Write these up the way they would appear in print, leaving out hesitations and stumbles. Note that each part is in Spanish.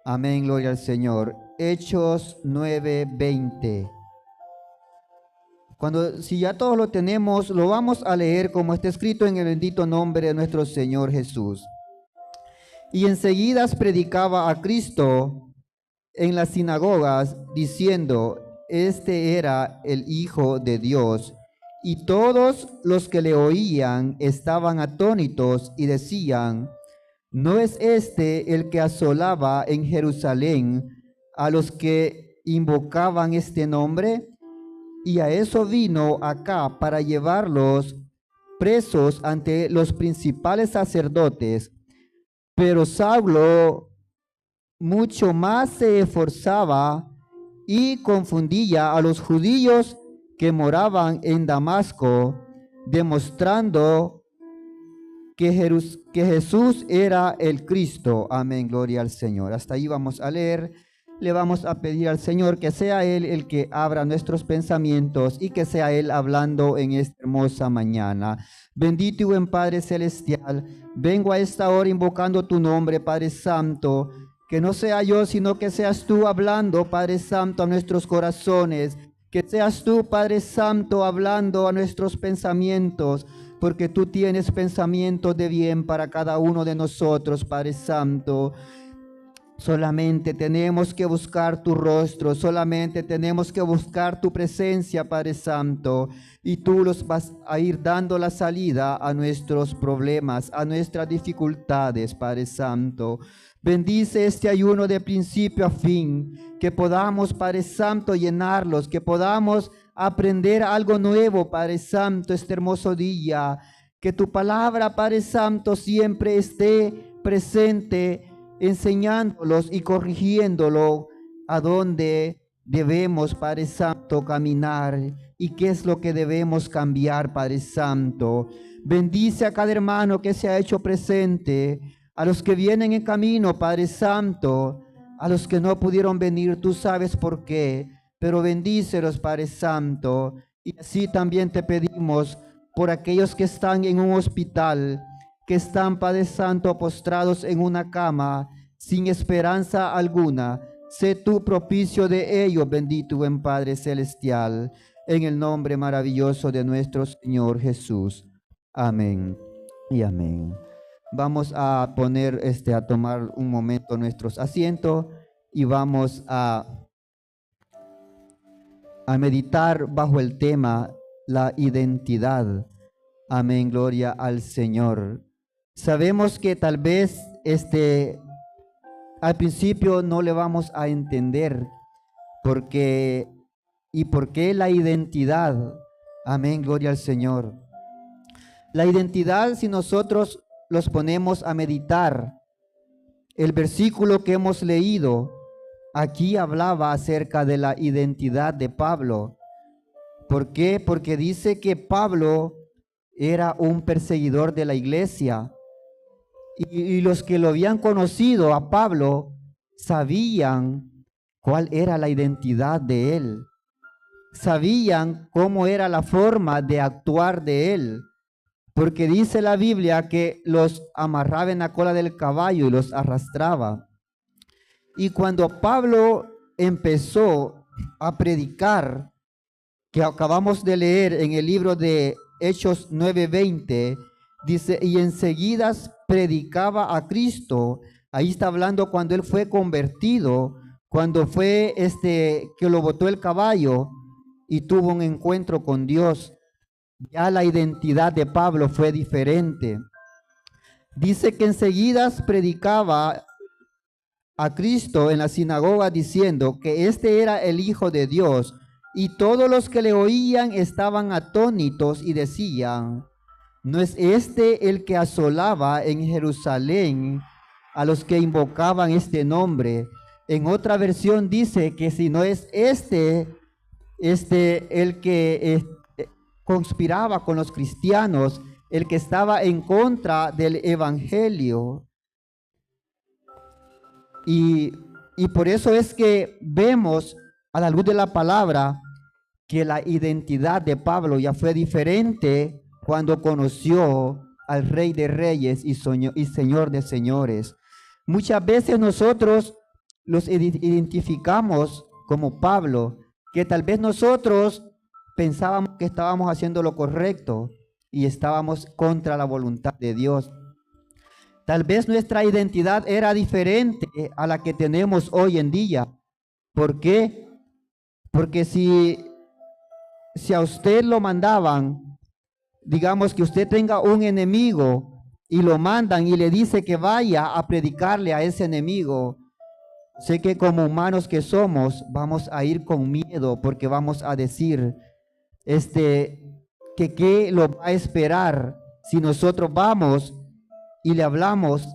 Amén, gloria al Señor. Hechos 9:20. Si ya todos lo tenemos, lo vamos a leer como está escrito en el bendito nombre de nuestro Señor Jesús. Y enseguida predicaba a Cristo en las sinagogas, diciendo, este era el Hijo de Dios. Y todos los que le oían estaban atónitos y decían, ¿no es este el que asolaba en Jerusalén a los que invocaban este nombre? Y a eso vino acá para llevarlos presos ante los principales sacerdotes. Pero Saulo mucho más se esforzaba y confundía a los judíos que moraban en Damasco, demostrando que Jesús era el Cristo. Amén, gloria al Señor. Hasta ahí vamos a leer. Le vamos a pedir al Señor que sea Él el que abra nuestros pensamientos y que sea Él hablando en esta hermosa mañana. Bendito y buen Padre Celestial, vengo a esta hora invocando tu nombre, Padre Santo, que no sea yo, sino que seas tú hablando, Padre Santo, a nuestros corazones, que seas tú, Padre Santo, hablando a nuestros pensamientos, porque tú tienes pensamientos de bien para cada uno de nosotros, Padre Santo. Solamente tenemos que buscar tu rostro, solamente tenemos que buscar tu presencia, Padre Santo, y tú los vas a ir dando la salida a nuestros problemas, a nuestras dificultades, Padre Santo. Bendice este ayuno de principio a fin, que podamos, Padre Santo, llenarlos, que podamos aprender algo nuevo, Padre Santo, este hermoso día, que tu palabra, Padre Santo, siempre esté presente, enseñándolos y corrigiéndolo a dónde debemos, Padre Santo, caminar y qué es lo que debemos cambiar, Padre Santo. Bendice a cada hermano que se ha hecho presente, a los que vienen en camino, Padre Santo, a los que no pudieron venir, tú sabes por qué, pero bendícelos, Padre Santo. Y así también te pedimos por aquellos que están en un hospital, que están, Padre Santo, postrados en una cama, sin esperanza alguna. Sé tú propicio de ellos, bendito buen Padre Celestial, en el nombre maravilloso de nuestro Señor Jesús. Amén y amén. Vamos a a tomar un momento nuestros asientos y vamos a meditar bajo el tema la identidad. Amén, gloria al Señor. Sabemos que tal vez al principio no le vamos a entender por qué la identidad. Amén, gloria al Señor. La identidad, si nosotros los ponemos a meditar, el versículo que hemos leído aquí hablaba acerca de la identidad de Pablo. ¿Por qué? Porque dice que Pablo era un perseguidor de la iglesia. Y los que lo habían conocido a Pablo sabían cuál era la identidad de él. Sabían cómo era la forma de actuar de él. Porque dice la Biblia que los amarraba en la cola del caballo y los arrastraba. Y cuando Pablo empezó a predicar, que acabamos de leer en el libro de Hechos 9:20, dice, y enseguida predicaba a Cristo. Ahí está hablando cuando él fue convertido, cuando fue que lo botó el caballo y tuvo un encuentro con Dios. Ya la identidad de Pablo fue diferente. Dice que enseguida predicaba a Cristo en la sinagoga diciendo que este era el Hijo de Dios, y todos los que le oían estaban atónitos y decían, ¿no es este el que asolaba en Jerusalén a los que invocaban este nombre? En otra versión dice que si no es este el que conspiraba con los cristianos, el que estaba en contra del evangelio. Y por eso es que vemos a la luz de la palabra que la identidad de Pablo ya fue diferente cuando conoció al Rey de Reyes y Señor de Señores. Muchas veces nosotros los identificamos como Pablo, que tal vez nosotros pensábamos que estábamos haciendo lo correcto y estábamos contra la voluntad de Dios. Tal vez nuestra identidad era diferente a la que tenemos hoy en día. ¿Por qué? Porque si a usted lo mandaban, digamos que usted tenga un enemigo y lo mandan y le dice que vaya a predicarle a ese enemigo, sé que como humanos que somos, vamos a ir con miedo porque vamos a decir, que qué lo va a esperar si nosotros vamos y le hablamos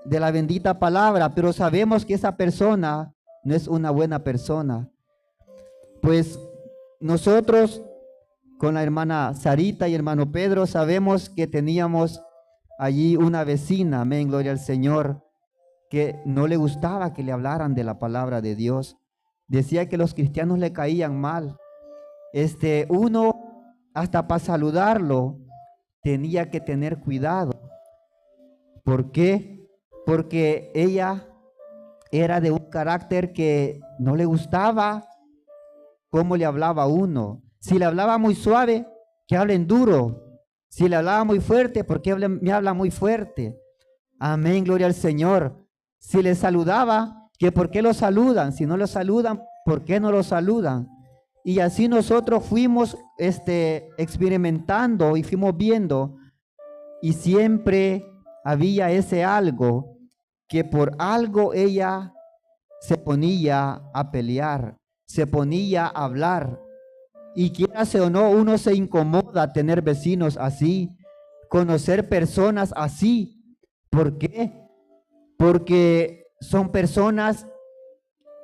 de la bendita palabra, pero sabemos que esa persona no es una buena persona. Pues nosotros con la hermana Sarita y hermano Pedro sabemos que teníamos allí una vecina, amén, gloria al Señor, que no le gustaba que le hablaran de la palabra de Dios. Decía que los cristianos le caían mal. Uno hasta para saludarlo tenía que tener cuidado. ¿Por qué? Porque ella era de un carácter que no le gustaba cómo le hablaba a uno. Si le hablaba muy suave, que hablen duro. Si le hablaba muy fuerte, ¿por qué me habla muy fuerte? Amén, gloria al Señor. Si le saludaba, que por qué lo saludan. Si no lo saludan, ¿por qué no lo saludan? Y así nosotros fuimos experimentando y fuimos viendo, y siempre había ese algo, que por algo ella se ponía a pelear, se ponía a hablar. Y quieras o no, uno se incomoda tener vecinos así, conocer personas así. ¿Por qué? Porque son personas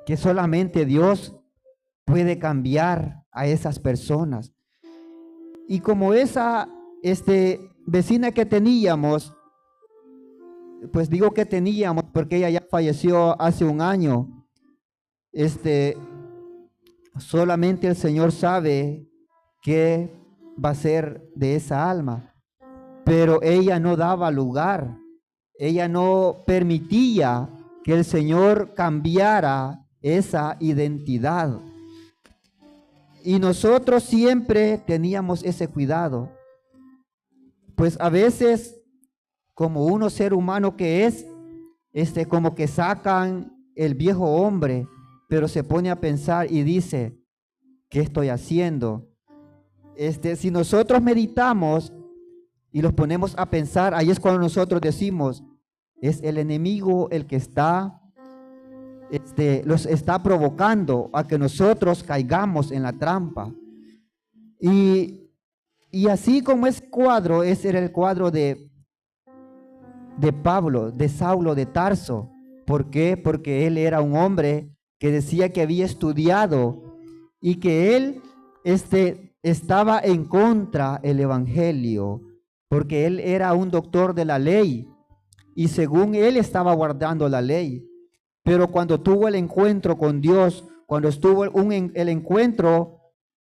que solamente Dios puede cambiar a esas personas. Y como esa vecina que teníamos, pues digo que teníamos porque ella ya falleció hace un año, solamente el Señor sabe qué va a ser de esa alma, pero ella no daba lugar, ella no permitía que el Señor cambiara esa identidad. Y nosotros siempre teníamos ese cuidado, pues a veces, como uno ser humano que es, como que sacan el viejo hombre, pero se pone a pensar y dice, ¿qué estoy haciendo? Si nosotros meditamos y los ponemos a pensar, ahí es cuando nosotros decimos, es el enemigo el que los está provocando a que nosotros caigamos en la trampa. Y así como ese cuadro, ese era el cuadro de Pablo, de Saulo de Tarso. ¿Por qué? Porque él era un hombre que decía que había estudiado y que él estaba en contra del evangelio, porque él era un doctor de la ley y según él estaba guardando la ley. Pero cuando tuvo el encuentro con Dios, cuando estuvo el encuentro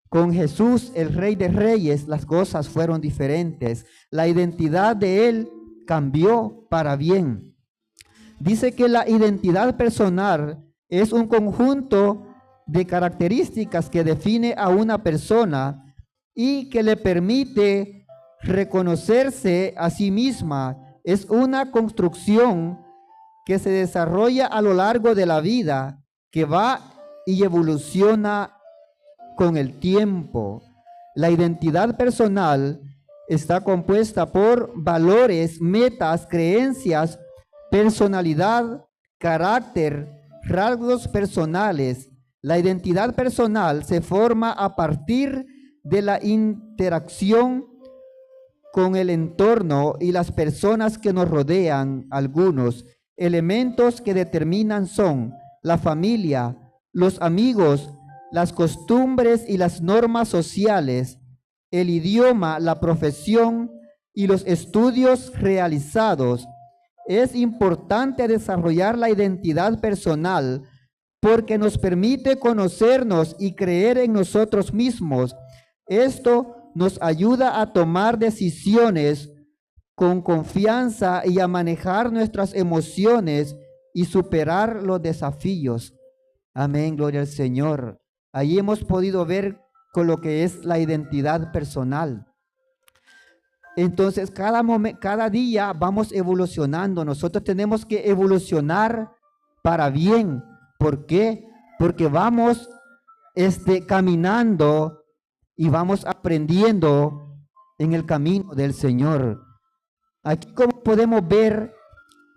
con Jesús, el Rey de Reyes, las cosas fueron diferentes. La identidad de él cambió para bien. Dice que la identidad personal es un conjunto de características que define a una persona y que le permite reconocerse a sí misma. Es una construcción que se desarrolla a lo largo de la vida, que va y evoluciona con el tiempo. La identidad personal está compuesta por valores, metas, creencias, personalidad, carácter, rasgos personales. La identidad personal se forma a partir de la interacción con el entorno y las personas que nos rodean. Algunos elementos que determinan son la familia, los amigos, las costumbres y las normas sociales, el idioma, la profesión y los estudios realizados. Es importante desarrollar la identidad personal porque nos permite conocernos y creer en nosotros mismos. Esto nos ayuda a tomar decisiones con confianza y a manejar nuestras emociones y superar los desafíos. Amén, gloria al Señor. Allí hemos podido ver con lo que es la identidad personal. Entonces, cada día vamos evolucionando. Nosotros tenemos que evolucionar para bien. ¿Por qué? Porque vamos caminando y vamos aprendiendo en el camino del Señor. Aquí, como podemos ver,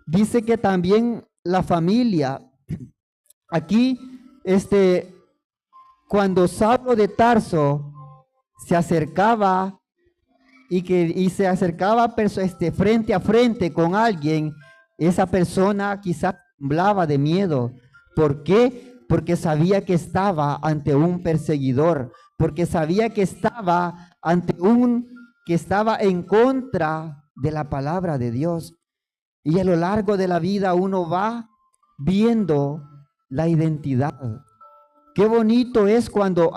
dice que también la familia, aquí, cuando Saulo de Tarso se acercaba y se acercaba frente a frente con alguien, esa persona quizás temblaba de miedo. ¿Por qué? Porque sabía que estaba ante un perseguidor, porque sabía que estaba que estaba en contra de la palabra de Dios. Y a lo largo de la vida uno va viendo la identidad. Qué bonito es cuando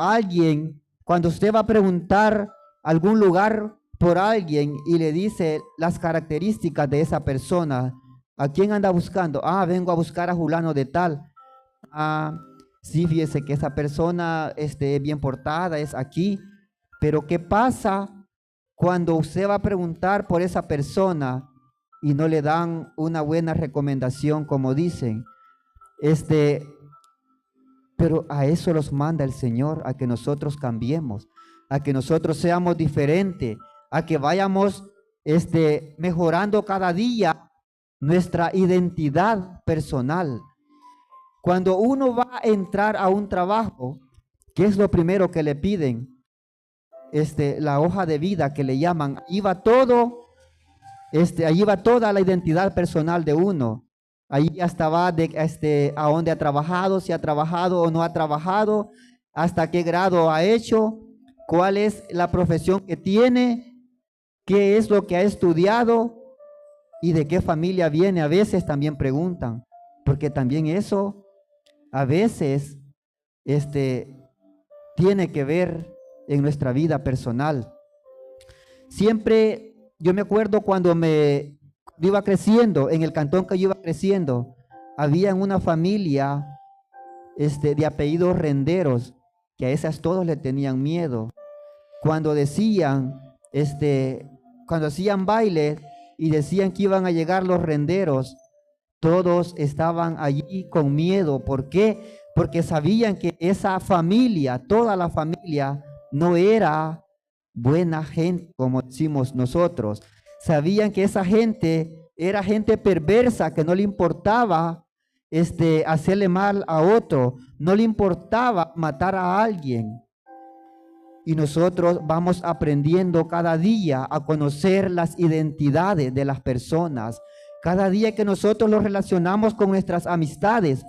usted va a preguntar algún lugar por alguien y le dice las características de esa persona. ¿A quién anda buscando? Vengo a buscar a fulano de tal. Sí, fíjese que esa persona es bien portada, es aquí. Pero ¿qué pasa cuando usted va a preguntar por esa persona y no le dan una buena recomendación, como dicen? Pero a eso los manda el Señor, a que nosotros cambiemos, a que nosotros seamos diferentes, a que vayamos mejorando cada día nuestra identidad personal. Cuando uno va a entrar a un trabajo, ¿qué es lo primero que le piden? La hoja de vida que le llaman. Allí va todo, allí va toda la identidad personal de uno. Ahí hasta va a dónde ha trabajado, si ha trabajado o no ha trabajado, hasta qué grado ha hecho, cuál es la profesión que tiene, qué es lo que ha estudiado y de qué familia viene. A veces también preguntan, porque también eso a veces tiene que ver en nuestra vida personal. Siempre, yo me acuerdo cuando iba creciendo, en el cantón que yo iba creciendo, había una familia de apellidos Renderos, que a esas todos le tenían miedo. Cuando decían, cuando hacían baile y decían que iban a llegar los renderos, todos estaban allí con miedo. ¿Por qué? Porque sabían que esa familia, toda la familia, no era buena gente, como decimos nosotros. Sabían que esa gente era gente perversa, que no le importaba hacerle mal a otro, no le importaba matar a alguien. Y nosotros vamos aprendiendo cada día a conocer las identidades de las personas. Cada día que nosotros nos relacionamos con nuestras amistades,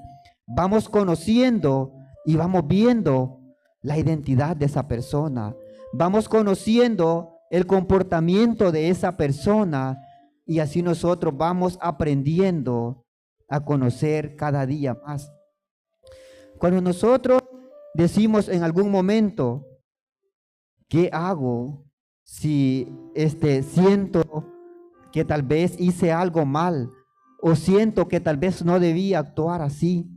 vamos conociendo y vamos viendo la identidad de esa persona. Vamos conociendo el comportamiento de esa persona y así nosotros vamos aprendiendo a conocer cada día más. Cuando nosotros decimos en algún momento, ¿qué hago si siento que tal vez hice algo mal o siento que tal vez no debía actuar así?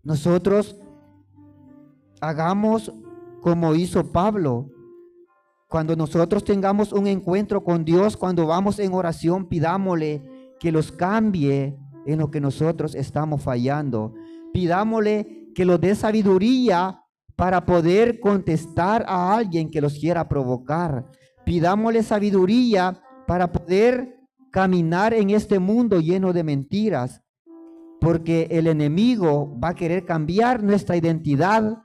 Nosotros hagamos como hizo Pablo. Cuando nosotros tengamos un encuentro con Dios, cuando vamos en oración, pidámosle que los cambie en lo que nosotros estamos fallando. Pidámosle que nos dé sabiduría para poder contestar a alguien que los quiera provocar. Pidámosle sabiduría para poder caminar en este mundo lleno de mentiras, porque el enemigo va a querer cambiar nuestra identidad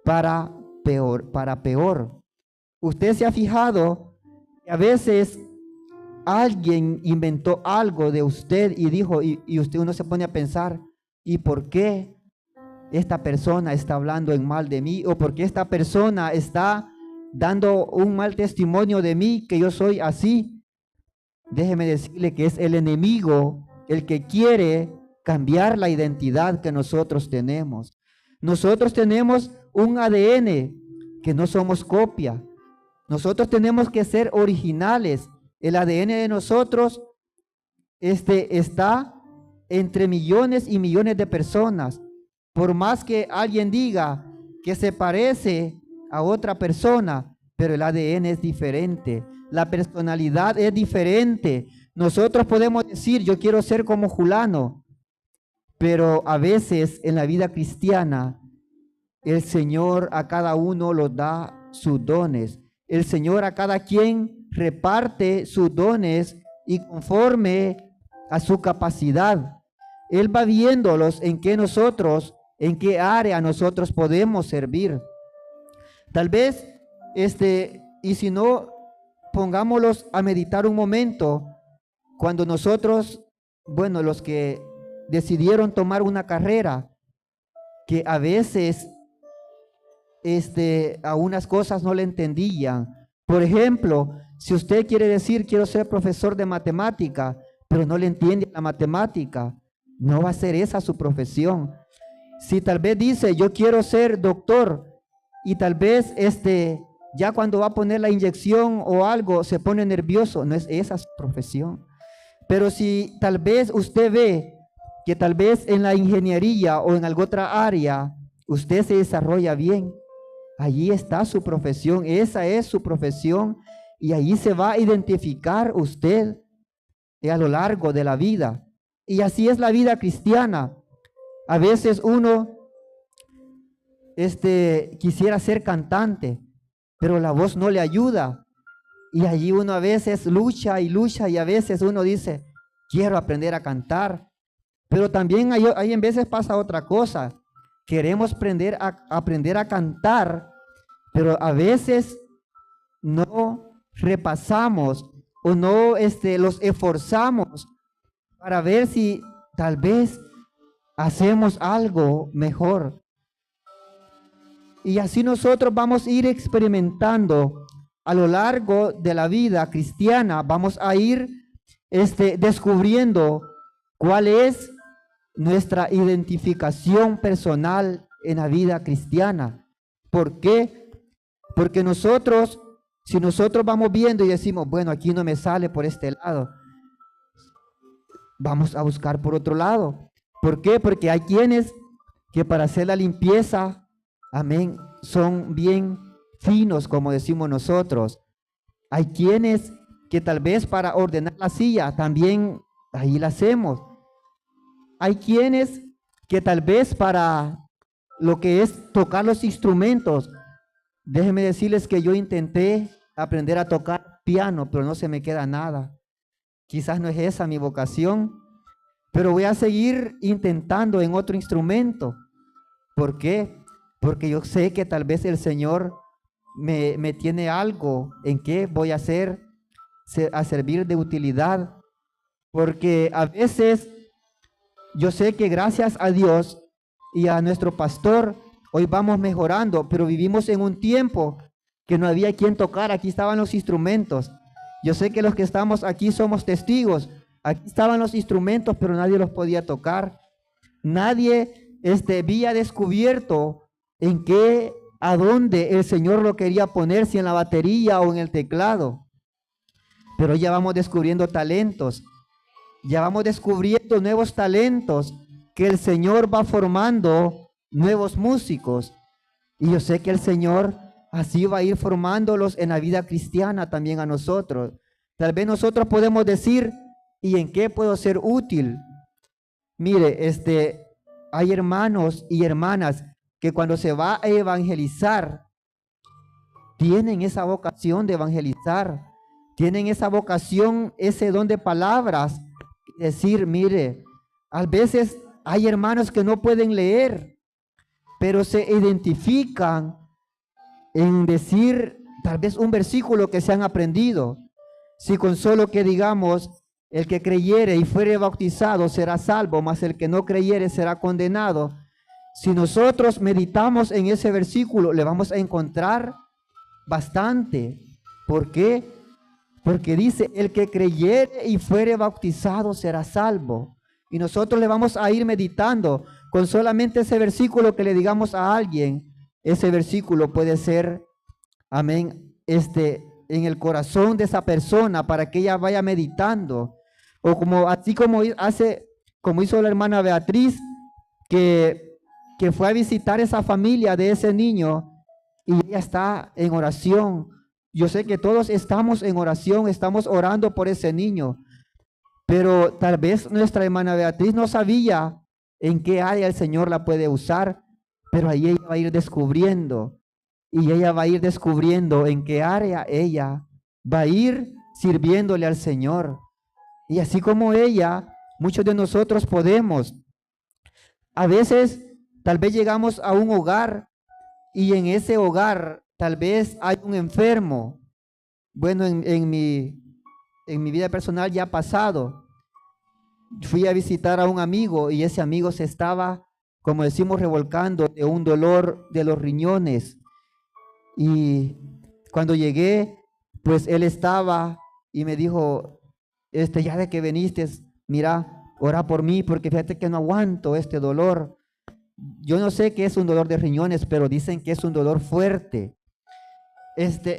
para peor. Usted se ha fijado que a veces alguien inventó algo de usted y dijo, y uno se pone a pensar, ¿y por qué esta persona está hablando en mal de mí? ¿O por qué esta persona está dando un mal testimonio de mí, que yo soy así? Déjeme decirle que es el enemigo el que quiere cambiar la identidad que nosotros tenemos. Nosotros tenemos un ADN que no somos copia. Nosotros tenemos que ser originales. El ADN de nosotros está entre millones y millones de personas. Por más que alguien diga que se parece a otra persona, pero el ADN es diferente, la personalidad es diferente. Nosotros podemos decir, yo quiero ser como fulano, pero a veces en la vida cristiana, el Señor a cada uno los da sus dones. El Señor a cada quien reparte sus dones y conforme a su capacidad. Él va viéndolos en qué área nosotros podemos servir. Tal vez, y si no, pongámoslos a meditar un momento, cuando nosotros, bueno, los que decidieron tomar una carrera, que a veces a unas cosas no le entendían. Por ejemplo, si usted quiere decir, quiero ser profesor de matemática, pero no le entiende la matemática, no va a ser esa su profesión. Si tal vez dice, yo quiero ser doctor, y tal vez ya cuando va a poner la inyección o algo, se pone nervioso, no es esa su profesión. Pero si tal vez usted ve que tal vez en la ingeniería o en alguna otra área, usted se desarrolla bien, allí está su profesión, esa es su profesión, y allí se va a identificar usted a lo largo de la vida. Y así es la vida cristiana. A veces uno quisiera ser cantante, pero la voz no le ayuda. Y allí uno a veces lucha y a veces uno dice, quiero aprender a cantar. Pero también hay en veces pasa otra cosa. Queremos aprender a cantar, pero a veces no repasamos o no los esforzamos para ver si tal vez hacemos algo mejor. Y así nosotros vamos a ir experimentando a lo largo de la vida cristiana, vamos a ir descubriendo cuál es nuestra identificación personal en la vida cristiana. ¿Por qué? Porque si nosotros vamos viendo y decimos, bueno, aquí no me sale por este lado, vamos a buscar por otro lado. ¿Por qué? Porque hay quienes que para hacer la limpieza, amén, son bien finos, como decimos nosotros. Hay quienes que tal vez para ordenar la silla, también ahí la hacemos. Hay quienes que tal vez para lo que es tocar los instrumentos, déjenme decirles que yo intenté aprender a tocar piano, pero no se me queda nada. Quizás no es esa mi vocación, pero voy a seguir intentando en otro instrumento. ¿Por qué? Porque yo sé que tal vez el Señor me tiene algo en que voy a servir de utilidad. Porque a veces yo sé que gracias a Dios y a nuestro pastor, hoy vamos mejorando, pero vivimos en un tiempo que no había quien tocar. Aquí estaban los instrumentos. Yo sé que los que estamos aquí somos testigos. Aquí estaban los instrumentos, pero nadie los podía tocar. Nadie había descubierto a dónde el Señor lo quería poner, si en la batería o en el teclado. Pero ya vamos descubriendo talentos. Ya vamos descubriendo nuevos talentos que el Señor va formando nuevos músicos. Y yo sé que el Señor así va a ir formándolos en la vida cristiana también a nosotros. Tal vez nosotros podemos decir, ¿y en qué puedo ser útil? Mire, hay hermanos y hermanas que cuando se va a evangelizar, tienen esa vocación de evangelizar, tienen esa vocación, ese don de palabras, decir, mire, a veces hay hermanos que no pueden leer, pero se identifican en decir tal vez un versículo que se han aprendido. Si con solo que digamos, el que creyere y fuere bautizado será salvo, mas el que no creyere será condenado. Si nosotros meditamos en ese versículo, le vamos a encontrar bastante. ¿Por qué? Porque dice, el que creyere y fuere bautizado será salvo. Y nosotros le vamos a ir meditando con solamente ese versículo que le digamos a alguien. Ese versículo puede ser, amén, en el corazón de esa persona para que ella vaya meditando. O así como hace como hizo la hermana Beatriz, que fue a visitar esa familia de ese niño y ella está en oración. Yo sé que todos estamos en oración, estamos orando por ese niño, pero tal vez nuestra hermana Beatriz no sabía en qué área el Señor la puede usar, pero ahí ella va a ir descubriendo, y ella va a ir descubriendo en qué área ella va a ir sirviéndole al Señor. Y así como ella, muchos de nosotros podemos. A veces, tal vez llegamos a un hogar y en ese hogar tal vez hay un enfermo. Bueno, en mi vida personal ya ha pasado. Fui a visitar a un amigo y ese amigo se estaba, como decimos, revolcando de un dolor de los riñones. Y cuando llegué, pues él estaba y me dijo, ya de que viniste, mira, ora por mí porque fíjate que no aguanto este dolor. Yo no sé qué es un dolor de riñones, pero dicen que es un dolor fuerte.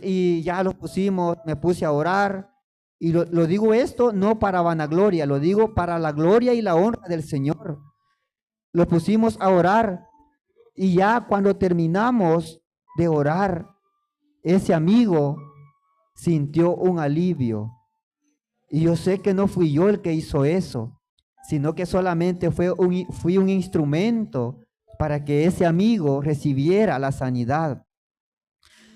Y ya lo pusimos, me puse a orar. Y lo digo esto no para vanagloria, lo digo para la gloria y la honra del Señor. Lo pusimos a orar y ya cuando terminamos de orar, ese amigo sintió un alivio. Y yo sé que no fui yo el que hizo eso, sino que solamente fui un instrumento para que ese amigo recibiera la sanidad.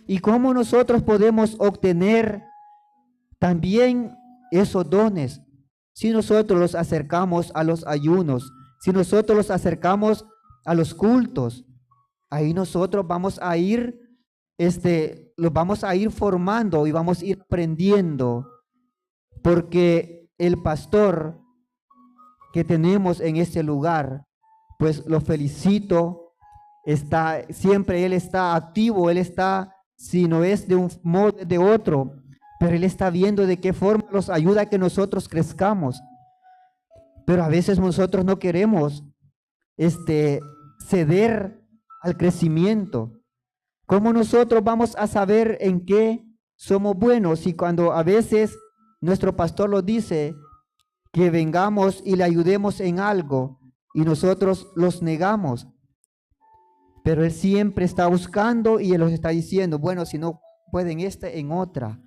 ¿Y cómo nosotros podemos obtener también esos dones? Si nosotros los acercamos a los ayunos, si nosotros los acercamos a los cultos, ahí nosotros vamos a ir, los vamos a ir formando y vamos a ir aprendiendo, porque el pastor que tenemos en este lugar, pues lo felicito, siempre él está activo, él está, si no es de un modo de otro, pero él está viendo de qué forma nos ayuda a que nosotros crezcamos. Pero a veces nosotros no queremos ceder al crecimiento. ¿Cómo nosotros vamos a saber en qué somos buenos? Y cuando a veces nuestro pastor nos dice que vengamos y le ayudemos en algo y nosotros los negamos, pero él siempre está buscando y él los está diciendo, bueno, si no pueden en otra.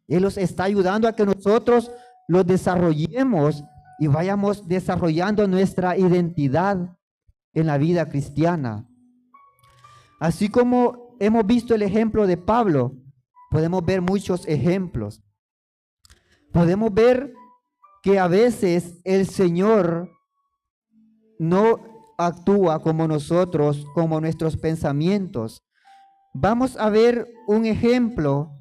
Él los está ayudando a que nosotros los desarrollemos y vayamos desarrollando nuestra identidad en la vida cristiana. Así como hemos visto el ejemplo de Pablo, podemos ver muchos ejemplos. Podemos ver que a veces el Señor no actúa como nosotros, como nuestros pensamientos. Vamos a ver un ejemplo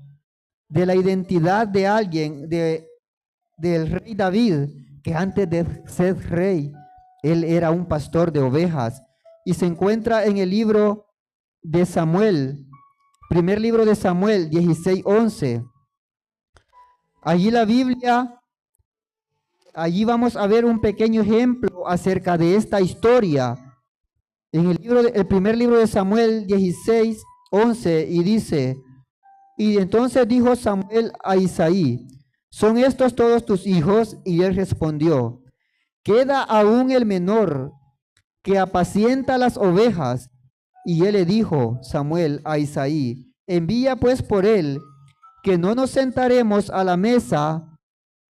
de la identidad de alguien, del rey David, que antes de ser rey, él era un pastor de ovejas. Y se encuentra en el libro de Samuel, primer libro de Samuel, 16:11. Allí la Biblia, allí vamos a ver un pequeño ejemplo acerca de esta historia. En el primer libro de Samuel 16:11, y dice, y entonces dijo Samuel a Isaí, ¿son estos todos tus hijos? Y él respondió, queda aún el menor que apacienta las ovejas. Y él le dijo, Samuel, a Isaí, envía pues por él, que no nos sentaremos a la mesa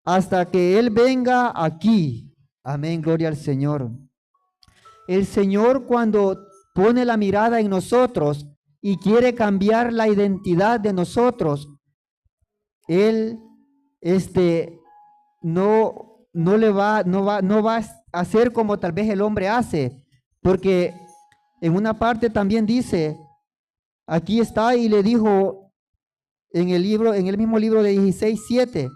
hasta que él venga aquí. Amén, gloria al Señor. El Señor, cuando pone la mirada en nosotros y quiere cambiar la identidad de nosotros, él no va a hacer como tal vez el hombre hace, porque en una parte también dice, aquí está, y le dijo en el mismo libro de 16:7,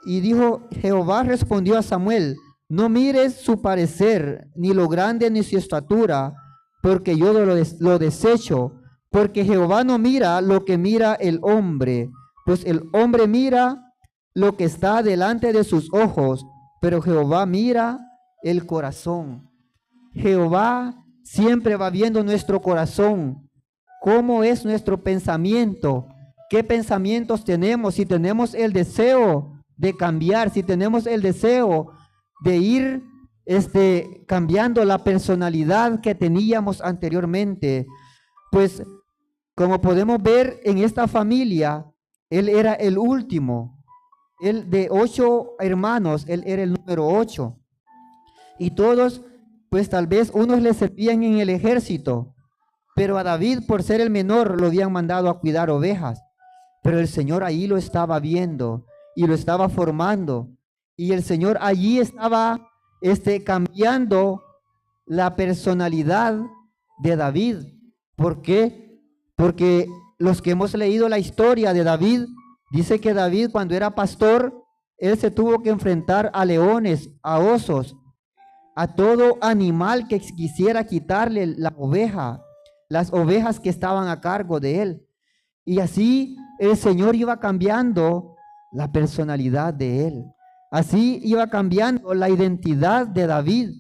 y dijo, Jehová respondió a Samuel, no mires su parecer, ni lo grande ni su estatura, porque yo lo desecho, porque Jehová no mira lo que mira el hombre, pues el hombre mira lo que está delante de sus ojos, pero Jehová mira el corazón. Jehová siempre va viendo nuestro corazón, cómo es nuestro pensamiento, qué pensamientos tenemos, si tenemos el deseo de cambiar, si tenemos el deseo de ir cambiando la personalidad que teníamos anteriormente. Pues como podemos ver en esta familia, él era el último. Él de 8 hermanos, él era el número 8. Y todos, pues tal vez unos le servían en el ejército, pero a David, por ser el menor, lo habían mandado a cuidar ovejas. Pero el Señor ahí lo estaba viendo y lo estaba formando. Y el Señor allí estaba cambiando la personalidad de David. ¿Por qué? Porque los que hemos leído la historia de David, dice que David, cuando era pastor, él se tuvo que enfrentar a leones, a osos, a todo animal que quisiera quitarle la oveja, las ovejas que estaban a cargo de él. Y así el Señor iba cambiando la personalidad de él. Así iba cambiando la identidad de David,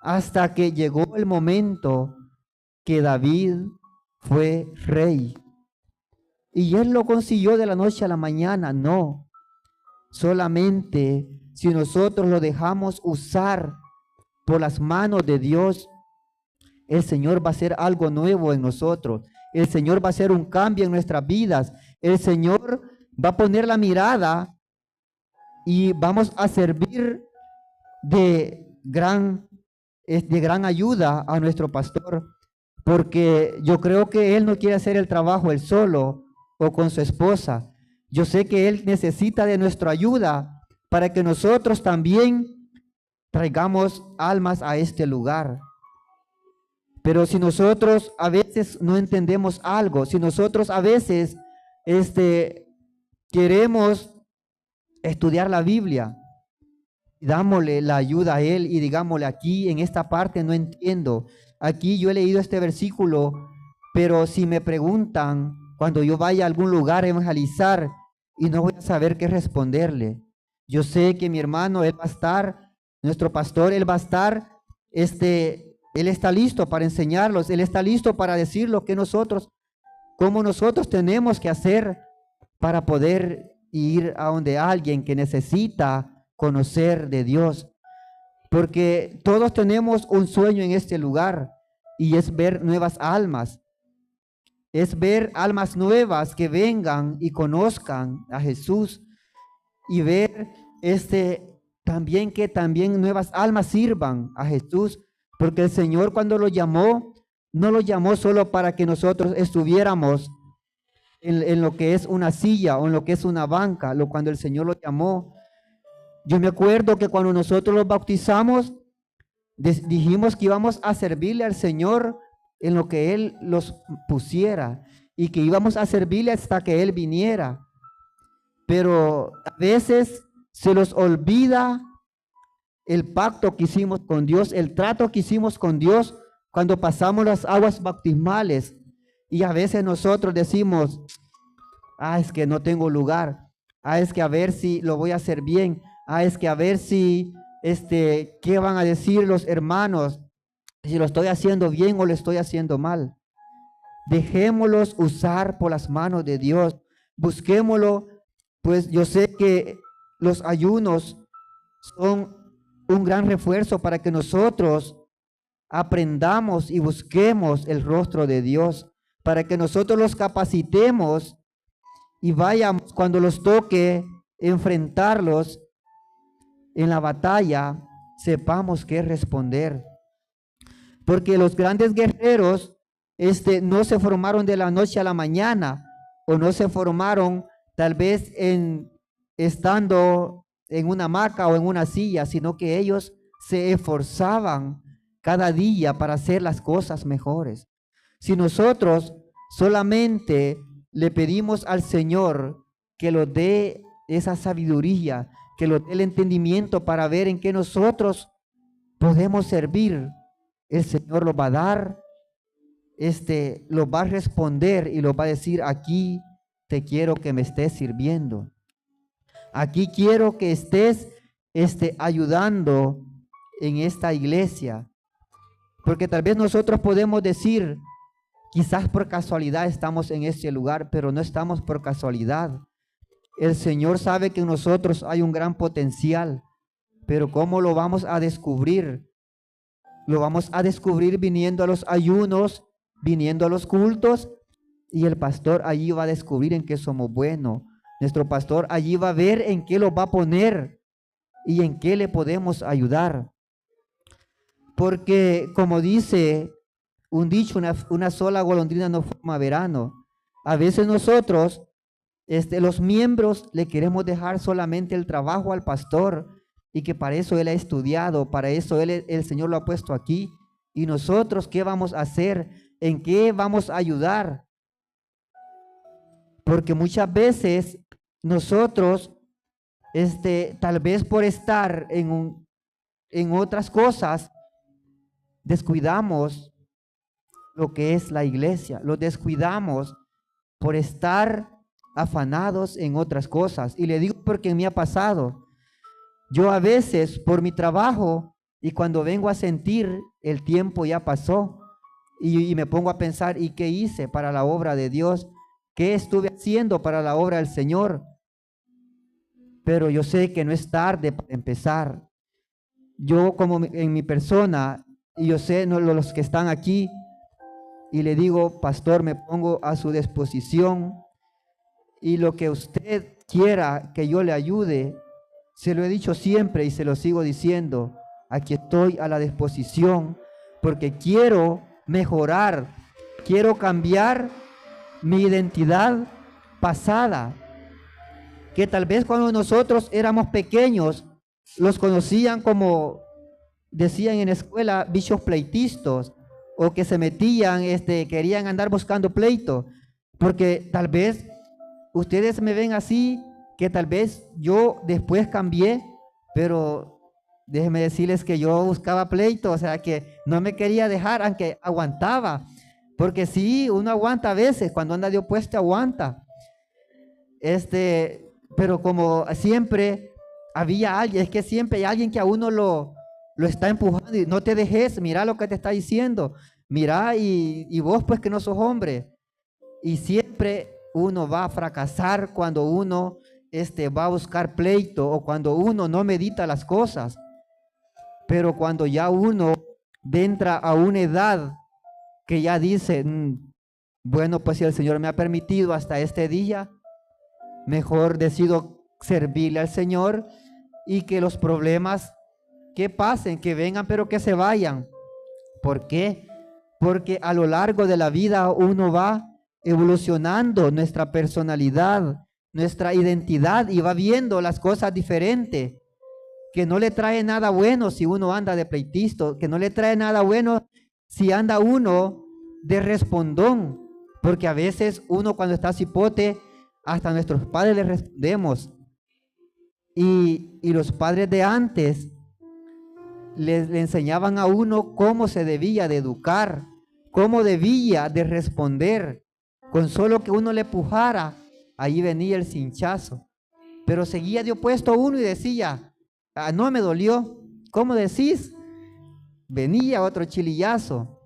hasta que llegó el momento que David fue rey. Y él lo consiguió de la noche a la mañana, no. Solamente si nosotros lo dejamos usar por las manos de Dios, el Señor va a hacer algo nuevo en nosotros. El Señor va a hacer un cambio en nuestras vidas. El Señor va a poner la mirada y vamos a servir de gran ayuda a nuestro pastor, porque yo creo que él no quiere hacer el trabajo él solo o con su esposa. Yo sé que él necesita de nuestra ayuda para que nosotros también traigamos almas a este lugar. Pero si nosotros a veces no entendemos algo, si nosotros a veces queremos estudiar la Biblia, dámosle la ayuda a él y digámosle: aquí en esta parte no entiendo, aquí yo he leído este versículo, pero si me preguntan cuando yo vaya a algún lugar a evangelizar y no voy a saber qué responderle, yo sé que mi hermano, él va a estar, nuestro pastor, él va a estar, él está listo para enseñarlos, él está listo para decir lo que nosotros, cómo nosotros tenemos que hacer para poder ir a donde alguien que necesita conocer de Dios. Porque todos tenemos un sueño en este lugar, y es ver nuevas almas. Es ver almas nuevas que vengan y conozcan a Jesús, y ver también que también nuevas almas sirvan a Jesús, porque el Señor, cuando lo llamó, no lo llamó solo para que nosotros estuviéramos en lo que es una silla o en lo que es una banca. Cuando el Señor lo llamó, yo me acuerdo que cuando nosotros los bautizamos, dijimos que íbamos a servirle al Señor en lo que Él los pusiera, y que íbamos a servirle hasta que Él viniera. Pero a veces se nos olvida el pacto que hicimos con Dios, el trato que hicimos con Dios cuando pasamos las aguas bautismales. Y a veces nosotros decimos: es que no tengo lugar, es que a ver si lo voy a hacer bien, es que a ver si, ¿qué van a decir los hermanos? Si lo estoy haciendo bien o lo estoy haciendo mal. Dejémoslos usar por las manos de Dios. Busquémoslo, pues yo sé que los ayunos son un gran refuerzo para que nosotros aprendamos y busquemos el rostro de Dios, para que nosotros los capacitemos y vayamos, cuando los toque enfrentarlos en la batalla, sepamos qué responder. Porque los grandes guerreros no se formaron de la noche a la mañana, o no se formaron tal vez estando en una hamaca o en una silla, sino que ellos se esforzaban cada día para hacer las cosas mejores. Si nosotros solamente le pedimos al Señor que nos dé esa sabiduría, que nos dé el entendimiento para ver en qué nosotros podemos servir, el Señor lo va a dar, lo va a responder y lo va a decir: aquí te quiero que me estés sirviendo. Aquí quiero que estés ayudando en esta iglesia. Porque tal vez nosotros podemos decir: quizás por casualidad estamos en este lugar, pero no estamos por casualidad. El Señor sabe que en nosotros hay un gran potencial, Pero ¿cómo lo vamos a descubrir? Lo vamos a descubrir viniendo a los ayunos, viniendo a los cultos, y el pastor allí va a descubrir en qué somos buenos. Nuestro pastor allí va a ver en qué lo va a poner y en qué le podemos ayudar. Porque como dice un dicho, una sola golondrina no forma verano. A veces nosotros, los miembros, le queremos dejar solamente el trabajo al pastor, y que para eso él ha estudiado, para eso el Señor lo ha puesto aquí. Y nosotros, ¿qué vamos a hacer? ¿En qué vamos a ayudar? Porque muchas veces nosotros, tal vez por estar en otras cosas, descuidamos lo que es la iglesia, lo descuidamos por estar afanados en otras cosas. Y le digo porque me ha pasado. Yo a veces por mi trabajo, y cuando vengo a sentir, el tiempo ya pasó, y me pongo a pensar, ¿y qué hice para la obra de Dios? ¿Qué estuve haciendo para la obra del Señor? Pero yo sé que no es tarde para empezar. Yo como en mi persona, y yo sé los que están aquí, y le digo, pastor, me pongo a su disposición, y lo que usted quiera que yo le ayude, se lo he dicho siempre y se lo sigo diciendo, aquí estoy a la disposición, porque quiero mejorar, quiero cambiar mi identidad pasada, que tal vez cuando nosotros éramos pequeños, los conocían como, decían en la escuela, bichos pleitistas, o que se metían, querían andar buscando pleito, porque tal vez ustedes me ven así, que tal vez yo después cambié, pero déjenme decirles que yo buscaba pleito, o sea que no me quería dejar, aunque aguantaba, porque sí, uno aguanta a veces, cuando anda de opuesto aguanta, pero como siempre había alguien, es que siempre hay alguien que a uno lo está empujando, y no te dejes, mira lo que te está diciendo, mira, y vos pues que no sos hombre, y siempre uno va a fracasar cuando uno va a buscar pleito, o cuando uno no medita las cosas. Pero cuando ya uno entra a una edad que ya dice, bueno, pues si el Señor me ha permitido hasta este día, mejor decido servirle al Señor, y que los problemas que pasen, que vengan, pero que se vayan. ¿Por qué? Porque a lo largo de la vida uno va evolucionando nuestra personalidad, nuestra identidad, y va viendo las cosas diferentes, que no le trae nada bueno si uno anda de pleitista, que no le trae nada bueno si anda uno de respondón, porque a veces uno cuando está cipote, hasta a nuestros padres le respondemos, y los padres de antes le enseñaban a uno cómo se debía de educar, cómo debía de responder. Con solo que uno le pujara, ahí venía el cinchazo, pero seguía de opuesto uno y decía, no me dolió. ¿Cómo decís? Venía otro chilillazo.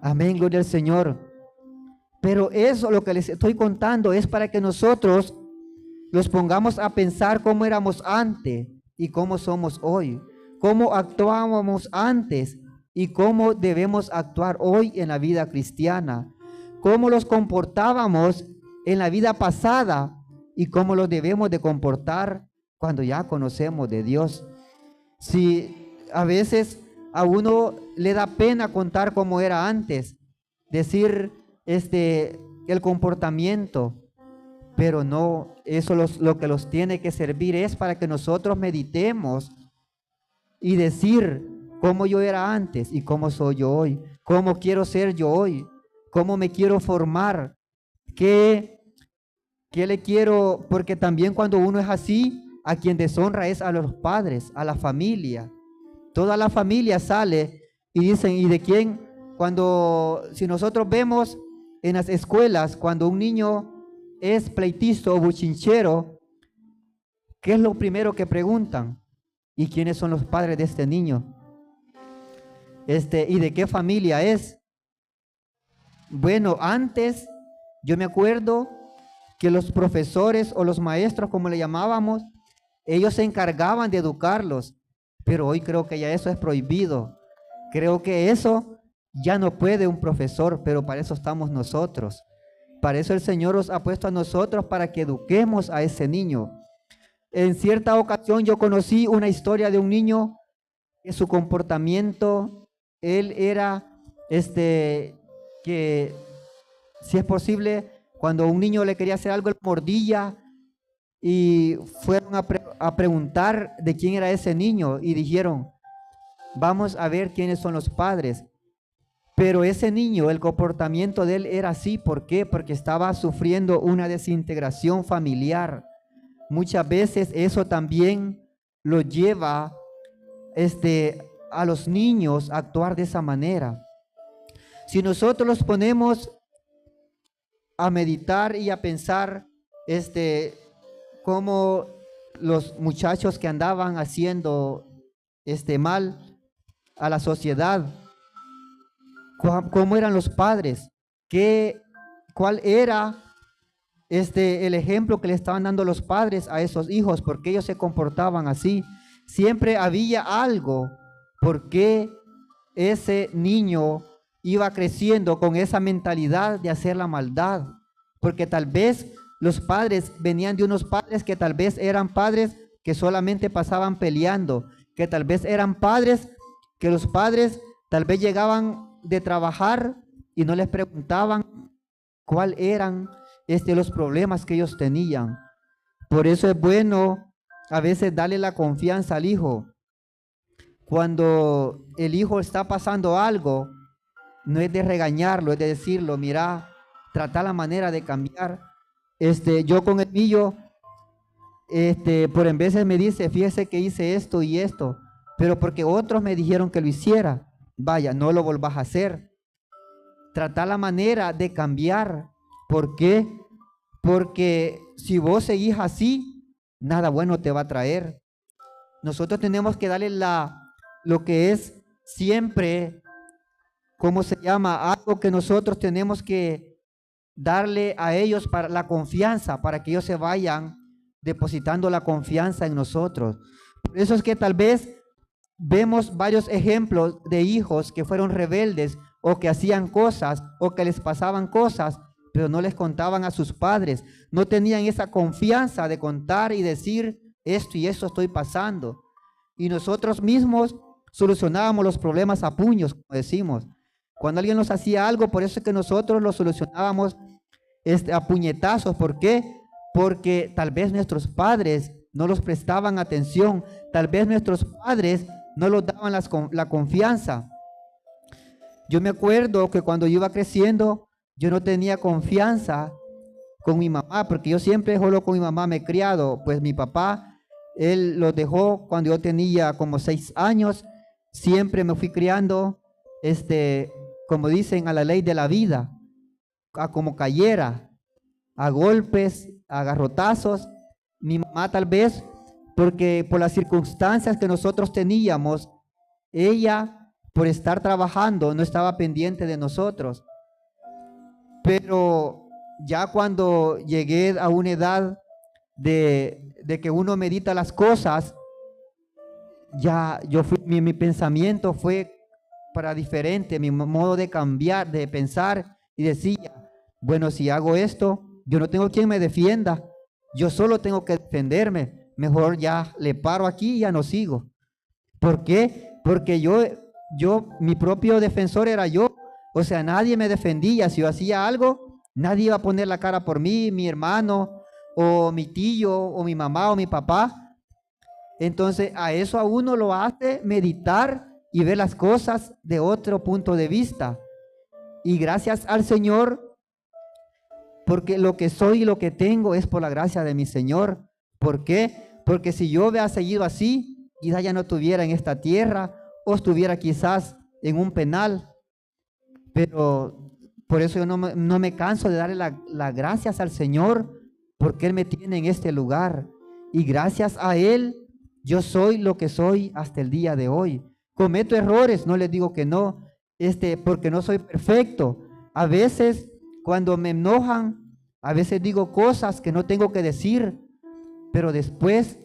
Amén, gloria al Señor. Pero eso, lo que les estoy contando, es para que nosotros los pongamos a pensar cómo éramos antes y cómo somos hoy, cómo actuábamos antes y cómo debemos actuar hoy en la vida cristiana, cómo los comportábamos en la vida pasada y cómo los debemos de comportar cuando ya conocemos de Dios. Si a veces a uno le da pena contar cómo era antes, decir el comportamiento, pero no, eso lo que los tiene que servir es para que nosotros meditemos y decir cómo yo era antes y cómo soy yo hoy, cómo quiero ser yo hoy, cómo me quiero formar, qué le quiero, porque también cuando uno es así, a quien deshonra es a los padres, a la familia. Toda la familia sale y dicen, ¿y de quién? Si nosotros vemos en las escuelas, cuando un niño es pleitista o buchinchero, ¿qué es lo primero que preguntan? ¿Y quiénes son los padres de este niño? ¿Y de qué familia es? Bueno, antes yo me acuerdo que los profesores o los maestros, como le llamábamos, ellos se encargaban de educarlos. pero hoy creo que ya eso es prohibido. Creo que eso ya no puede un profesor, pero para eso estamos nosotros. Para eso el Señor nos ha puesto a nosotros, para que eduquemos a ese niño. En cierta ocasión yo conocí una historia de un niño que su comportamiento, él era, que si es posible, cuando un niño le quería hacer algo, él mordía, y fueron a preguntar de quién era ese niño, y dijeron, vamos a ver quiénes son los padres. Pero ese niño, el comportamiento de él era así. ¿Por qué? Porque estaba sufriendo una desintegración familiar. Muchas veces eso también lo lleva a los niños a actuar de esa manera. Si nosotros los ponemos a meditar y a pensar cómo los muchachos que andaban haciendo mal a la sociedad, cómo eran los padres, cuál era el ejemplo que le estaban dando los padres a esos hijos, porque ellos se comportaban así. Siempre había algo, porque ese niño iba creciendo con esa mentalidad de hacer la maldad, porque tal vez los padres venían de unos padres que tal vez eran padres que solamente pasaban peleando, que tal vez eran padres que los padres tal vez llegaban de trabajar y no les preguntaban cuáles eran los problemas que ellos tenían. Por eso es bueno a veces darle la confianza al hijo. Cuando el hijo está pasando algo, no es de regañarlo, es de decirlo, mira, trata la manera de cambiar. Yo con el mío, por en veces me dice, fíjese que hice esto y esto, pero porque otros me dijeron que lo hiciera. Vaya, no lo volvás a hacer. Trata la manera de cambiar. ¿Por qué? Porque si vos seguís así, nada bueno te va a traer. Nosotros tenemos que darle lo que es siempre, ¿cómo se llama? Algo que nosotros tenemos que darle a ellos para la confianza, para que ellos se vayan depositando la confianza en nosotros. Por eso es que tal vez vemos varios ejemplos de hijos que fueron rebeldes o que hacían cosas o que les pasaban cosas, pero no les contaban a sus padres. No tenían esa confianza de contar y decir esto y esto estoy pasando. Y nosotros mismos solucionábamos los problemas a puños, como decimos. Cuando alguien nos hacía algo, por eso es que nosotros lo solucionábamos a puñetazos. ¿Por qué? Porque tal vez nuestros padres no los prestaban atención. Tal vez nuestros padres no nos daban la confianza. Yo me acuerdo que cuando yo iba creciendo, yo no tenía confianza con mi mamá, porque yo siempre solo con mi mamá me he criado. Pues mi papá, él lo dejó cuando yo tenía como 6 años. Siempre me fui criando, como dicen, a la ley de la vida, a como cayera, a golpes, a garrotazos. Mi mamá tal vez, porque por las circunstancias que nosotros teníamos, ella por estar trabajando no estaba pendiente de nosotros. Pero ya cuando llegué a una edad de que uno medita las cosas, ya mi pensamiento fue para diferente, mi modo de cambiar, de pensar, y decía, bueno, si hago esto, yo no tengo quien me defienda, yo solo tengo que defenderme, mejor ya le paro aquí y ya no sigo. ¿Por qué? Porque mi propio defensor era yo. O sea, nadie me defendía. Si yo hacía algo, nadie iba a poner la cara por mí, mi hermano, o mi tío, o mi mamá, o mi papá. Entonces, a eso a uno lo hace meditar y ver las cosas de otro punto de vista. Y gracias al Señor, porque lo que soy y lo que tengo es por la gracia de mi Señor. ¿Por qué? Porque si yo hubiera seguido así, quizás ya no estuviera en esta tierra, o estuviera quizás en un penal. Pero por eso yo no me canso de darle las gracias al Señor, porque Él me tiene en este lugar. Y gracias a Él, yo soy lo que soy hasta el día de hoy. Cometo errores, no les digo que no, porque no soy perfecto. A veces, cuando me enojan, a veces digo cosas que no tengo que decir, pero después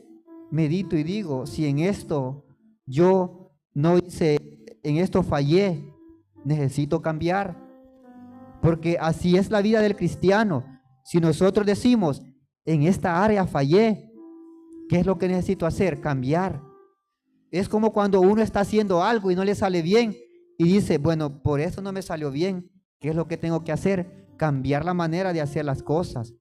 medito y digo, si en esto yo no hice, en esto fallé, necesito cambiar. Porque así es la vida del cristiano. Si nosotros decimos, en esta área fallé, ¿qué es lo que necesito hacer? Cambiar. Es como cuando uno está haciendo algo y no le sale bien y dice, bueno, por eso no me salió bien. ¿Qué es lo que tengo que hacer? Cambiar la manera de hacer las cosas.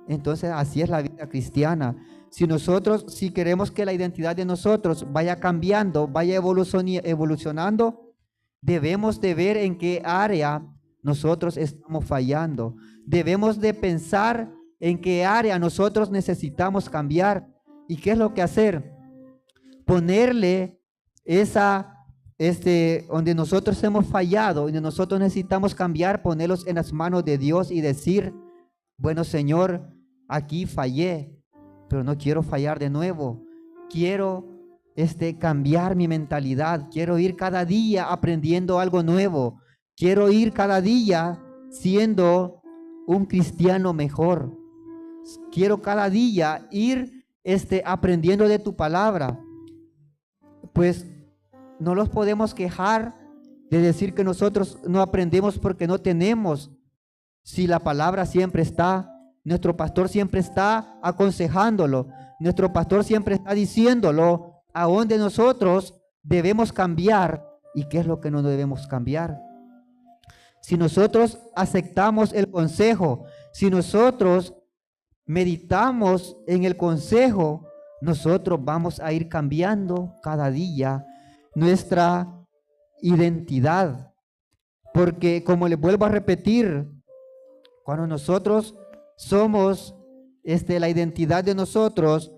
Entonces, así es la vida cristiana. Si queremos que la identidad de nosotros vaya cambiando, vaya evolucionando, debemos de ver en qué área nosotros estamos fallando. Debemos de pensar en qué área nosotros necesitamos cambiar. ¿Y qué es lo que hacer? Ponerle donde nosotros hemos fallado, donde nosotros necesitamos cambiar, ponerlos en las manos de Dios y decir, bueno, Señor, aquí fallé, pero no quiero fallar de nuevo. Quiero cambiar mi mentalidad. Quiero ir cada día aprendiendo algo nuevo. Quiero ir cada día siendo un cristiano mejor. Quiero cada día ir aprendiendo de tu palabra. Pues no los podemos quejar de decir que nosotros no aprendemos porque no tenemos. Si la palabra siempre está, nuestro pastor siempre está aconsejándolo, nuestro pastor siempre está diciéndolo a dónde nosotros debemos cambiar y qué es lo que no debemos cambiar. Si nosotros aceptamos el consejo, si nosotros meditamos en el consejo, nosotros vamos a ir cambiando cada día nuestra identidad. Porque, como les vuelvo a repetir, cuando nosotros somos, la identidad de nosotros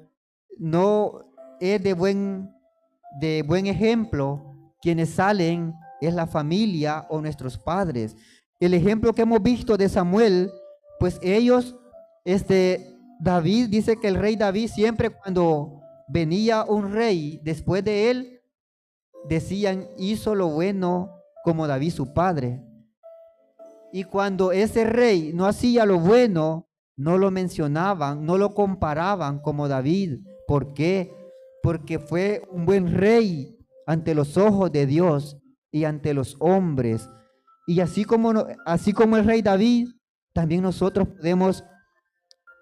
no es de buen ejemplo, quienes salen es la familia o nuestros padres. El ejemplo que hemos visto de Samuel, pues ellos, David, dice que el rey David siempre cuando venía un rey después de él, decían, hizo lo bueno como David su padre. Y cuando ese rey no hacía lo bueno, no lo mencionaban, no lo comparaban como David. ¿Por qué? Porque fue un buen rey ante los ojos de Dios y ante los hombres. Y así como el rey David, también nosotros podemos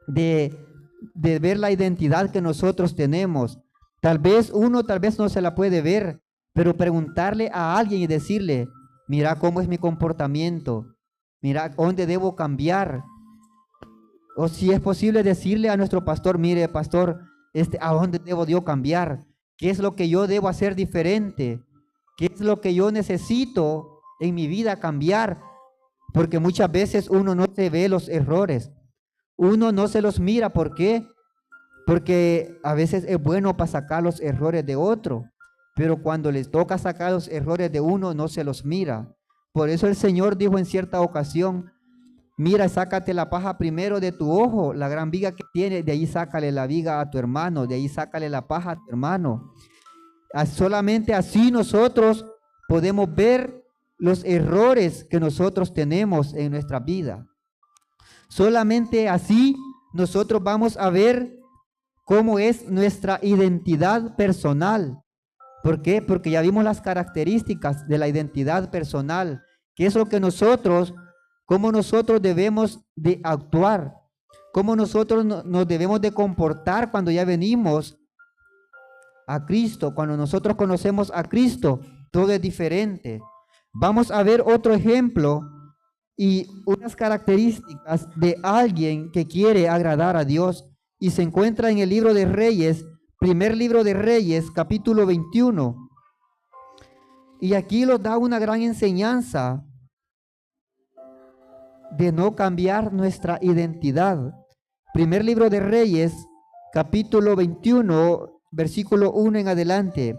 de ver la identidad que nosotros tenemos. Tal vez no se la puede ver, pero preguntarle a alguien y decirle, mira cómo es mi comportamiento, mira dónde debo cambiar. O si es posible decirle a nuestro pastor, mire pastor, a dónde debo yo cambiar, qué es lo que yo debo hacer diferente, qué es lo que yo necesito en mi vida cambiar, porque muchas veces uno no se ve los errores, uno no se los mira. ¿Por qué? Porque a veces es bueno para sacar los errores de otro, pero cuando les toca sacar los errores de uno, no se los mira. Por eso el Señor dijo en cierta ocasión, mira, sácate la paja primero de tu ojo, la gran viga que tiene, de ahí sácale la viga a tu hermano, de ahí sácale la paja a tu hermano. Solamente así nosotros podemos ver los errores que nosotros tenemos en nuestra vida. Solamente así nosotros vamos a ver cómo es nuestra identidad personal. ¿Por qué? Porque ya vimos las características de la identidad personal, que es lo que cómo nosotros debemos de actuar, cómo nosotros nos debemos de comportar cuando ya venimos a Cristo. Cuando nosotros conocemos a Cristo, todo es diferente. Vamos a ver otro ejemplo y unas características de alguien que quiere agradar a Dios, y se encuentra en el libro de Reyes, primer libro de Reyes, capítulo 21. Y aquí nos da una gran enseñanza de no cambiar nuestra identidad. Primer libro de Reyes, capítulo 21, versículo 1 en adelante.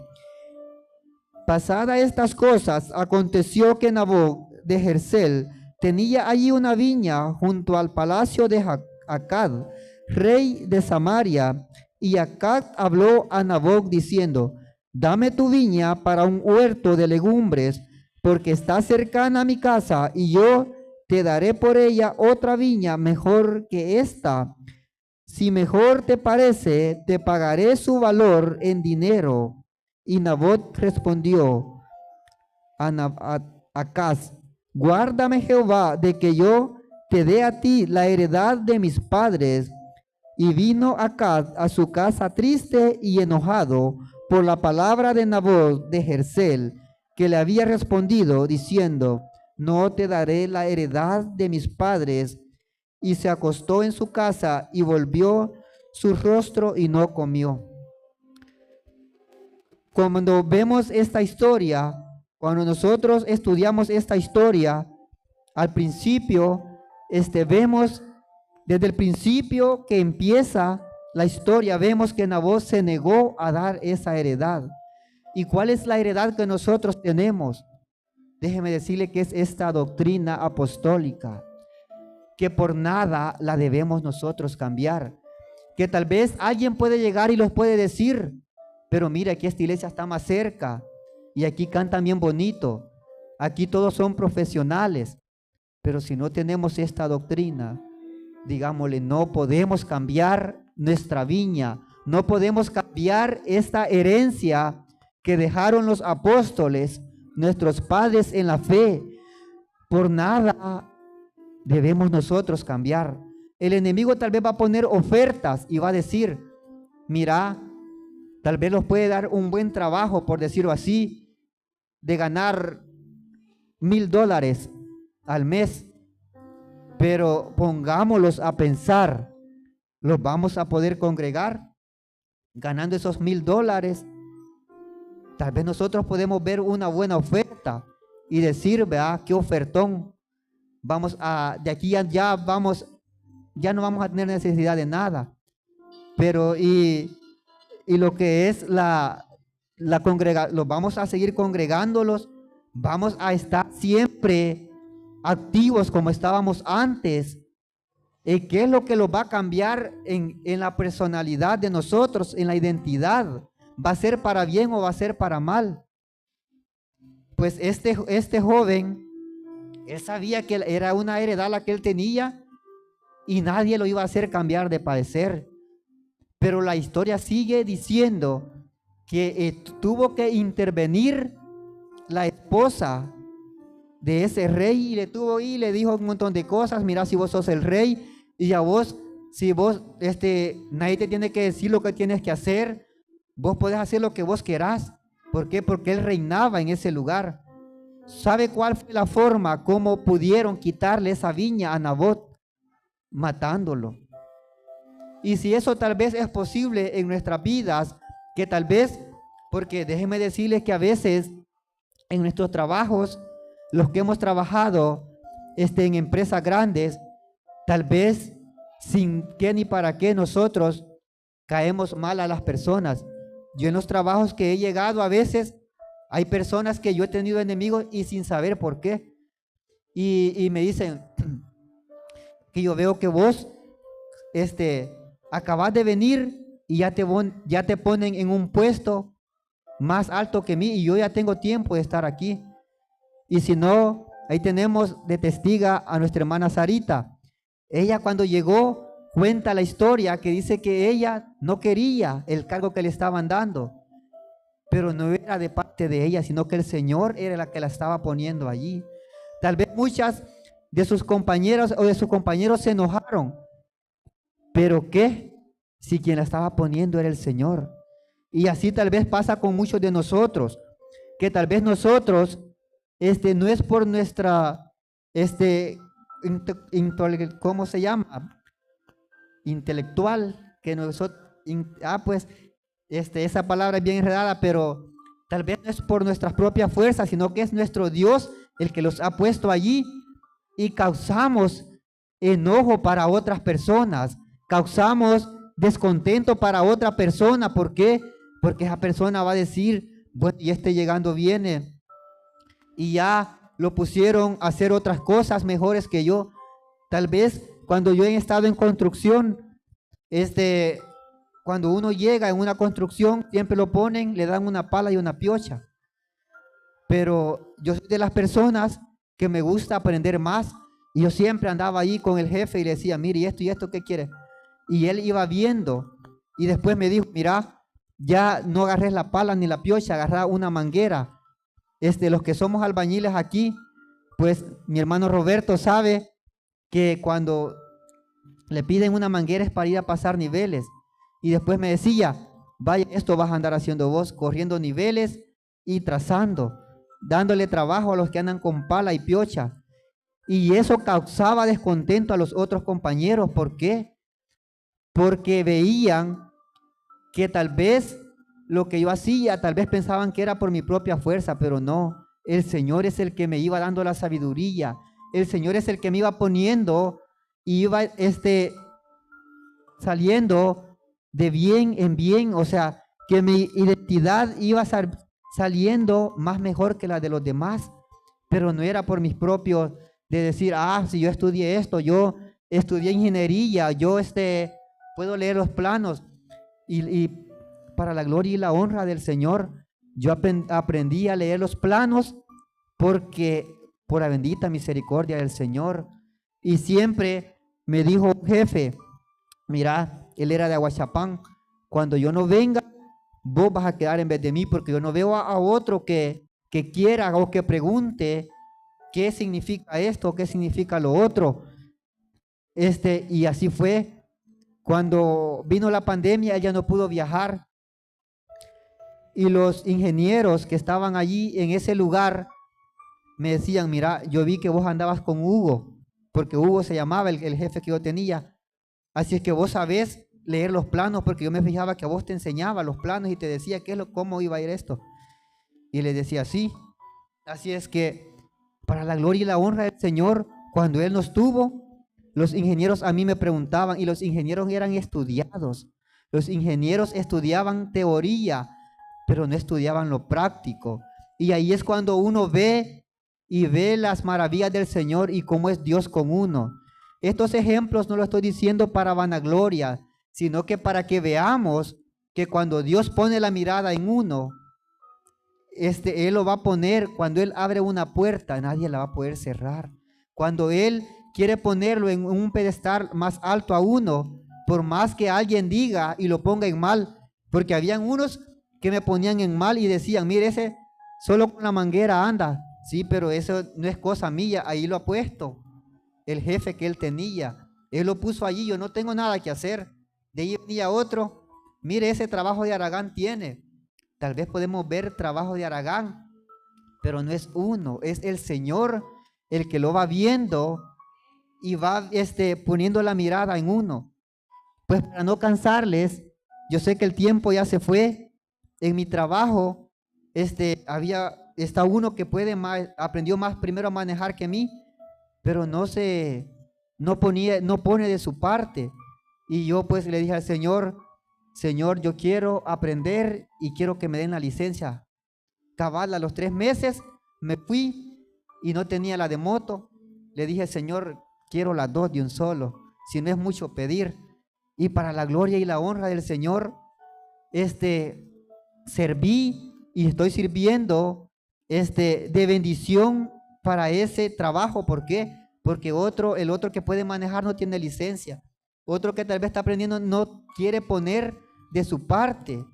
Pasadas estas cosas, aconteció que Naboc de Jezreel tenía allí una viña junto al palacio de Acab, rey de Samaria, y Acab habló a Naboc diciendo, dame tu viña para un huerto de legumbres, porque está cercana a mi casa, y yo te daré por ella otra viña mejor que esta. Si mejor te parece, te pagaré su valor en dinero. Y Nabot respondió a Acaz: guárdame Jehová de que yo te dé a ti la heredad de mis padres. Y vino Acaz a su casa triste y enojado por la palabra de Nabot de Jezreel, que le había respondido diciendo: no te daré la heredad de mis padres. Y se acostó en su casa y volvió su rostro y no comió. Cuando vemos esta historia, cuando nosotros estudiamos esta historia, al principio, vemos desde el principio que empieza la historia, vemos que Nabot se negó a dar esa heredad. ¿Y cuál es la heredad que nosotros tenemos? Déjeme decirle que es esta doctrina apostólica, que por nada la debemos nosotros cambiar. Que tal vez alguien puede llegar y los puede decir: pero mira, aquí esta iglesia está más cerca y aquí cantan bien bonito, aquí todos son profesionales. Pero si no tenemos esta doctrina, digámosle, no podemos cambiar nuestra viña, no podemos cambiar esta herencia que dejaron los apóstoles, nuestros padres en la fe. Por nada debemos nosotros cambiar. El enemigo tal vez va a poner ofertas y va a decir: mira, tal vez los puede dar un buen trabajo, por decirlo así, de ganar $1,000 al mes. Pero pongámoslos a pensar, ¿los vamos a poder congregar ganando esos $1,000? Tal vez nosotros podemos ver una buena oferta y decir: vea, qué ofertón. De aquí ya no vamos a tener necesidad de nada. Pero y lo que es la congregación, los vamos a seguir congregándolos, vamos a estar siempre activos como estábamos antes. ¿Qué es lo que los va a cambiar en la personalidad de nosotros, en la identidad? ¿Va a ser para bien o va a ser para mal? Pues este joven, él sabía que era una heredad la que él tenía y nadie lo iba a hacer cambiar de parecer. Pero la historia sigue diciendo que tuvo que intervenir la esposa de ese rey y le dijo un montón de cosas. Mira, si vos sos el rey y a vos, si vos, nadie te tiene que decir lo que tienes que hacer, vos podés hacer lo que vos querás. ¿Por qué? Porque él reinaba en ese lugar. ¿Sabe cuál fue la forma como pudieron quitarle esa viña a Nabot? Matándolo. Y si eso tal vez es posible en nuestras vidas, que tal vez, porque déjenme decirles que a veces en nuestros trabajos, los que hemos trabajado en empresas grandes, tal vez sin qué ni para qué nosotros caemos mal a las personas. Yo en los trabajos que he llegado, a veces hay personas que yo he tenido enemigos y sin saber por qué. Y me dicen que yo veo que vos acabas de venir y ya te ponen en un puesto más alto que mí y yo ya tengo tiempo de estar aquí. Y si no, ahí tenemos de testiga a nuestra hermana Sarita. Ella cuando llegó cuenta la historia que dice que ella no quería el cargo que le estaban dando, pero no era de parte de ella, sino que el Señor era la que la estaba poniendo allí. Tal vez muchas de sus compañeras o de sus compañeros se enojaron, pero ¿qué? Si quien la estaba poniendo era el Señor. Y así tal vez pasa con muchos de nosotros, que tal vez nosotros, no es por nuestra, ¿cómo se llama? Intelectual, que nosotros, esa palabra es bien enredada, pero tal vez no es por nuestras propias fuerzas, sino que es nuestro Dios el que los ha puesto allí y causamos enojo para otras personas, causamos descontento para otra persona. ¿Por qué? Porque esa persona va a decir, bueno, y llegando viene y ya lo pusieron a hacer otras cosas mejores que yo. Tal vez cuando yo he estado en construcción, cuando uno llega en una construcción, siempre lo ponen, le dan una pala y una piocha. Pero yo soy de las personas que me gusta aprender más. Y yo siempre andaba ahí con el jefe y le decía, mire, y esto, ¿qué quiere? Y él iba viendo. Y después me dijo, mira, ya no agarres la pala ni la piocha, agarra una manguera. Los que somos albañiles aquí, pues mi hermano Roberto sabe que cuando le piden una manguera es para ir a pasar niveles. Y después me decía, vaya, esto vas a andar haciendo vos, corriendo niveles y trazando, dándole trabajo a los que andan con pala y piocha. Y eso causaba descontento a los otros compañeros. ¿Por qué? Porque veían que tal vez lo que yo hacía, tal vez pensaban que era por mi propia fuerza, pero no. El Señor es el que me iba dando la sabiduría. El Señor es el que me iba poniendo y iba saliendo de bien en bien. O sea, que mi identidad iba saliendo más mejor que la de los demás. Pero no era por mis propios, de decir, si yo estudié esto, yo estudié ingeniería, yo puedo leer los planos. Y para la gloria y la honra del Señor, yo aprendí a leer los planos porque por la bendita misericordia del Señor. Y siempre me dijo un jefe, mira, él era de Aguachapán, cuando yo no venga, vos vas a quedar en vez de mí, porque yo no veo a otro que quiera o que pregunte qué significa esto, qué significa lo otro. Y así fue. Cuando vino la pandemia, ella no pudo viajar. Y los ingenieros que estaban allí en ese lugar me decían, mira, yo vi que vos andabas con Hugo, porque Hugo se llamaba el jefe que yo tenía. Así es que vos sabés leer los planos, porque yo me fijaba que a vos te enseñaba los planos y te decía cómo iba a ir esto. Y le decía, sí. Así es que para la gloria y la honra del Señor, cuando Él nos tuvo, los ingenieros a mí me preguntaban, y los ingenieros eran estudiados. Los ingenieros estudiaban teoría, pero no estudiaban lo práctico. Y ahí es cuando uno ve las maravillas del Señor y cómo es Dios con uno. Estos ejemplos no lo estoy diciendo para vanagloria, sino que para que veamos que cuando Dios pone la mirada en uno, Él lo va a poner. Cuando Él abre una puerta, nadie la va a poder cerrar. Cuando Él quiere ponerlo en un pedestal más alto a uno, por más que alguien diga y lo ponga en mal, porque habían unos que me ponían en mal y decían, mire, ese solo con la manguera anda. Sí, pero eso no es cosa mía, ahí lo ha puesto el jefe que él tenía. Él lo puso allí, yo no tengo nada que hacer. De ahí venía otro, mire, ese trabajo de Aragán tiene. Tal vez podemos ver trabajo de Aragán, pero no es uno, es el Señor el que lo va viendo y va poniendo la mirada en uno. Pues para no cansarles, yo sé que el tiempo ya se fue. En mi trabajo está uno que aprendió más primero a manejar que mí, pero no pone de su parte. Y yo pues le dije al Señor, Señor, yo quiero aprender y quiero que me den la licencia. Cabal, a los 3 meses me fui y no tenía la de moto. Le dije, Señor, quiero las 2 de un solo, si no es mucho pedir. Y para la gloria y la honra del Señor, serví y estoy sirviendo de bendición para ese trabajo. ¿Por qué? Porque el otro que puede manejar no tiene licencia. Otro que tal vez está aprendiendo no quiere poner de su parte.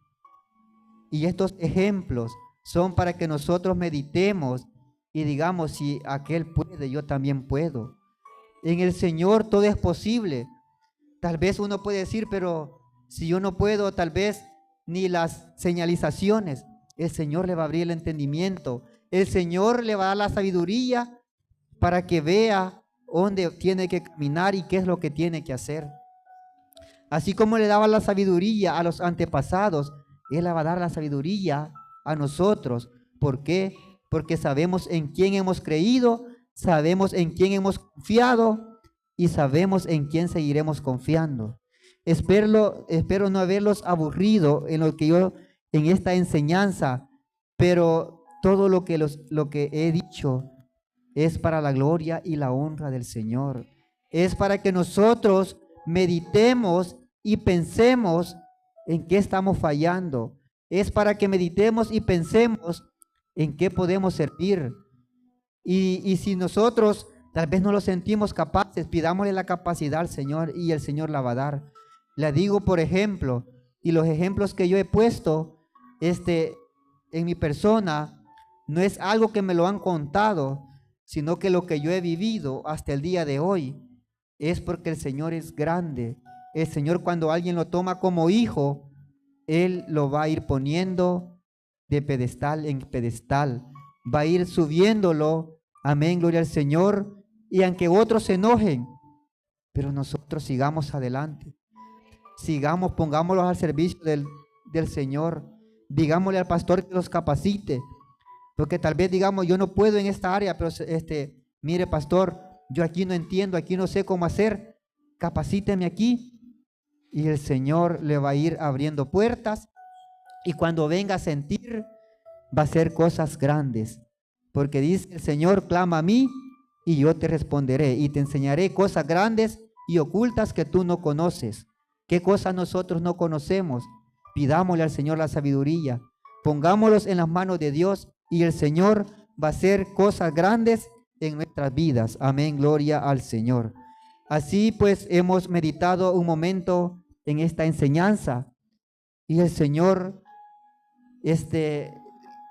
Y estos ejemplos son para que nosotros meditemos y digamos, si aquel puede, yo también puedo. En el Señor todo es posible. Tal vez uno puede decir, pero si yo no puedo, tal vez ni las señalizaciones, el Señor le va a abrir el entendimiento. El Señor le va a dar la sabiduría para que vea dónde tiene que caminar y qué es lo que tiene que hacer. Así como le daba la sabiduría a los antepasados, Él le va a dar la sabiduría a nosotros. ¿Por qué? Porque sabemos en quién hemos creído, sabemos en quién hemos confiado y sabemos en quién seguiremos confiando. Espero no haberlos aburrido en esta enseñanza, pero todo lo que he dicho es para la gloria y la honra del Señor. Es para que nosotros meditemos y pensemos en qué estamos fallando. Es para que meditemos y pensemos en qué podemos servir. Y si nosotros tal vez no lo sentimos capaces, pidámosle la capacidad al Señor y el Señor la va a dar. Le digo, por ejemplo, y los ejemplos que yo he puesto en mi persona no es algo que me lo han contado, sino que lo que yo he vivido hasta el día de hoy es porque el Señor es grande. El Señor, cuando alguien lo toma como hijo, Él lo va a ir poniendo de pedestal en pedestal, va a ir subiéndolo, amén, gloria al Señor, y aunque otros se enojen, pero nosotros sigamos adelante, sigamos, pongámoslos al servicio del Señor, digámosle al pastor que los capacite, porque tal vez digamos, yo no puedo en esta área, pero mire pastor, yo aquí no entiendo, aquí no sé cómo hacer, capacíteme aquí, y el Señor le va a ir abriendo puertas, y cuando venga a sentir, va a hacer cosas grandes, porque dice el Señor, clama a mí, y yo te responderé, y te enseñaré cosas grandes y ocultas que tú no conoces. ¿Qué cosas nosotros no conocemos? Pidámosle al Señor la sabiduría, pongámoslos en las manos de Dios, y el Señor va a hacer cosas grandes en nuestras vidas. Amén, gloria al Señor. Así pues hemos meditado un momento en esta enseñanza, y el Señor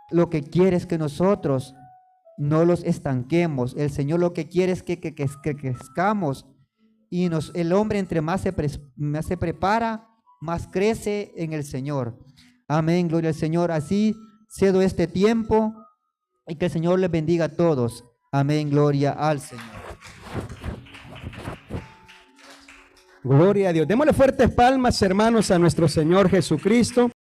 lo que quiere es que nosotros no los estanquemos. El Señor lo que quiere es que crezcamos, y el hombre entre más se prepara, más crece en el Señor. Amén, gloria al Señor. Así cedo este tiempo, y que el Señor les bendiga a todos. Amén, gloria al Señor. Gloria a Dios. Démosle fuertes palmas, hermanos, a nuestro Señor Jesucristo.